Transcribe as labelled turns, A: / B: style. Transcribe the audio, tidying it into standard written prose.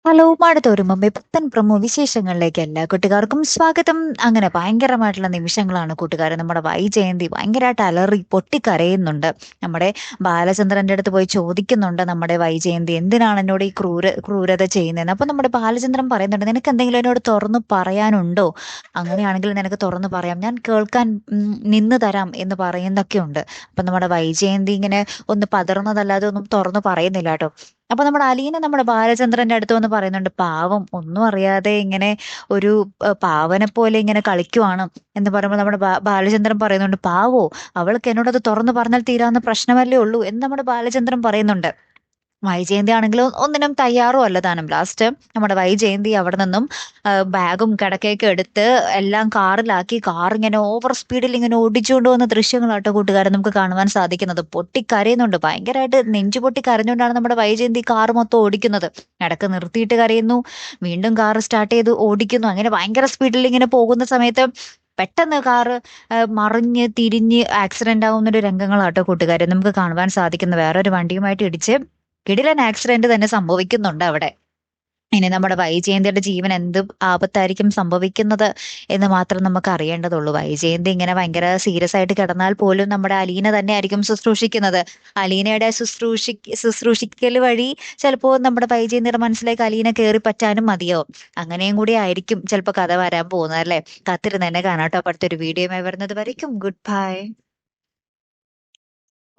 A: Hello മാടത്തോരും മുമ്പേ പുത്തൻ promo വിശേഷങ്ങളിലേക്ക് എല്ലാ കൂട്ടുകാർക്കും സ്വാഗതം. അങ്ങനെ ഭയങ്കരമായിട്ടുള്ള നിമിഷങ്ങളാണ് കൂട്ടുകാരെ. നമ്മുടെ വൈജയന്തി ഭയങ്കരമായിട്ട് അലറി പൊട്ടിക്കരയുന്നുണ്ട്. നമ്മുടെ ബാലചന്ദ്രന്റെ അടുത്ത് പോയി ചോദിക്കുന്നുണ്ട് നമ്മുടെ വൈജയന്തി എന്തിനാണ് എന്നോട് ഈ ക്രൂരത ചെയ്യുന്നതെന്ന്. അപ്പൊ നമ്മുടെ ബാലചന്ദ്രൻ പറയുന്നുണ്ട്, നിനക്ക് എന്തെങ്കിലും എന്നോട് തുറന്നു പറയാനുണ്ടോ? അങ്ങനെയാണെങ്കിൽ നിനക്ക് തുറന്നു പറയാം, ഞാൻ കേൾക്കാൻ നിന്ന് തരാം എന്ന് പറയുന്നൊക്കെ ഉണ്ട്. അപ്പൊ നമ്മുടെ വൈജയന്തി ഇങ്ങനെ ഒന്ന് പതറുന്നതല്ലാതെ ഒന്നും തുറന്നു പറയുന്നില്ല കേട്ടോ. അപ്പൊ നമ്മുടെ അലീന നമ്മുടെ ബാലചന്ദ്രന്റെ അടുത്ത് വന്ന് പറയുന്നുണ്ട്, പാവം ഒന്നും അറിയാതെ ഇങ്ങനെ ഒരു പാവനെ പോലെ ഇങ്ങനെ കളിക്കുവാണ് എന്ന് പറയുമ്പോൾ നമ്മുടെ ബാലചന്ദ്രൻ പറയുന്നുണ്ട്, പാവോ, അവൾക്ക് എന്നോട് അത് തുറന്നു പറഞ്ഞാൽ തീരാവുന്ന പ്രശ്നമല്ലേ ഉള്ളൂ എന്ന് നമ്മുടെ ബാലചന്ദ്രൻ പറയുന്നുണ്ട്. വൈജയന്തി ആണെങ്കിൽ ഒന്നിനും തയ്യാറും അല്ല താനും. ലാസ്റ്റ് നമ്മുടെ വൈജയന്തി അവിടെ നിന്നും ബാഗും കിടക്കയൊക്കെ എടുത്ത് എല്ലാം കാറിലാക്കി, കാർ ഇങ്ങനെ ഓവർ സ്പീഡിൽ ഇങ്ങനെ ഓടിച്ചുകൊണ്ട് പോകുന്ന ദൃശ്യങ്ങളാട്ടോ കൂട്ടുകാരെ നമുക്ക് കാണുവാൻ സാധിക്കുന്നത്. പൊട്ടിക്കരയുന്നുണ്ട്, ഭയങ്കരമായിട്ട് നെഞ്ചു പൊട്ടി കരഞ്ഞുകൊണ്ടാണ് നമ്മുടെ വൈജയന്തി കാർ മൊത്തം ഓടിക്കുന്നത്. ഇടക്ക് നിർത്തിയിട്ട് കരയുന്നു, വീണ്ടും കാർ സ്റ്റാർട്ട് ചെയ്ത് ഓടിക്കുന്നു. അങ്ങനെ ഭയങ്കര സ്പീഡിൽ ഇങ്ങനെ പോകുന്ന സമയത്ത് പെട്ടെന്ന് കാറ് മറിഞ്ഞ് തിരിഞ്ഞ് ആക്സിഡന്റ് ആവുന്ന ഒരു രംഗങ്ങളാട്ടോ കൂട്ടുകാരെ നമുക്ക് കാണുവാൻ സാധിക്കുന്നത്. വേറൊരു വണ്ടിയുമായിട്ട് ഇടിച്ച് കിടിലൻ ആക്സിഡന്റ് തന്നെ സംഭവിക്കുന്നുണ്ട് അവിടെ. ഇനി നമ്മുടെ വൈജയന്തിയുടെ ജീവൻ എന്ത് ആപത്തായിരിക്കും സംഭവിക്കുന്നത് എന്ന് മാത്രം നമുക്ക് അറിയേണ്ടതുള്ളൂ. വൈജയന്തി ഇങ്ങനെ ഭയങ്കര സീരിയസ് ആയിട്ട് കിടന്നാൽ പോലും നമ്മുടെ അലീന തന്നെ ആയിരിക്കും ശുശ്രൂഷിക്കുന്നത്. അലീനയുടെ ശുശ്രൂഷിക്കൽ വഴി ചിലപ്പോൾ നമ്മുടെ വൈജയന്തിയുടെ മനസ്സിലേക്ക് അലീന കയറി പറ്റാനും മതിയാവും. അങ്ങനെയും കൂടി ആയിരിക്കും ചിലപ്പോൾ കഥ വരാൻ പോകുന്നത് അല്ലെ. കാത്തിരുന്ന് തന്നെ കാണാട്ടോ. അടുത്തൊരു വീഡിയോയുമായി വരുന്നത് വരയ്ക്കും ഗുഡ് ബൈ.